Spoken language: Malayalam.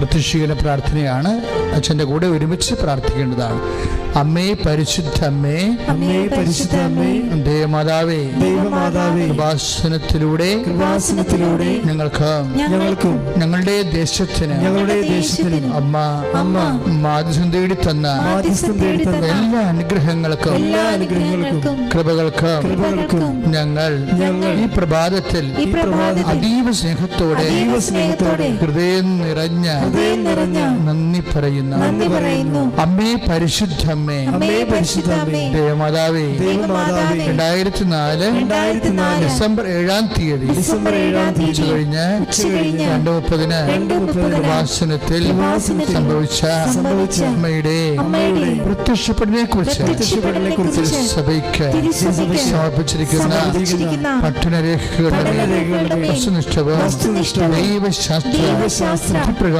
പ്രത്യക്ഷീകരണ പ്രാർത്ഥനയാണ്. അച്ഛൻ്റെ കൂടെ ഒരുമിച്ച് പ്രാർത്ഥിക്കേണ്ടതാണ്. അമ്മേ പരിശുദ്ധ അമ്മേ, അമ്മേ പരിശുദ്ധ അമ്മേ, ദേവമാതാവേ, ദൈവമാതാവേ, കൃപാസനത്തിലൂടെ ഞങ്ങൾക്കും ഞങ്ങളുടെ ദേശത്തിന് അമ്മ മാധ്യസ്ഥം തേടി തന്ന എല്ലാ അനുഗ്രഹങ്ങൾക്കും കൃപകൾക്കും ഞങ്ങൾ ഈ പ്രഭാതത്തിൽ അതീവ സ്നേഹത്തോടെ ഹൃദയം നിറഞ്ഞ നന്ദി പറയുന്നു. അമ്മേ പരിശുദ്ധ അമ്മേ, ദേവമാതാവേ, 2004 ഡിസംബർ 7-ാം തീയതി കഴിഞ്ഞ് 2:30 കൃപാസനത്തിൽ സംഭവിച്ച അമ്മയുടെ പ്രത്യക്ഷപ്പെടലിനെ കുറിച്ച് സഭയ്ക്ക് സമർപ്പിച്ചിരിക്കുന്ന പഠനരേഖകളുടെ വസ്തുനിഷ്ഠവും ദൈവശാസ്ത്ര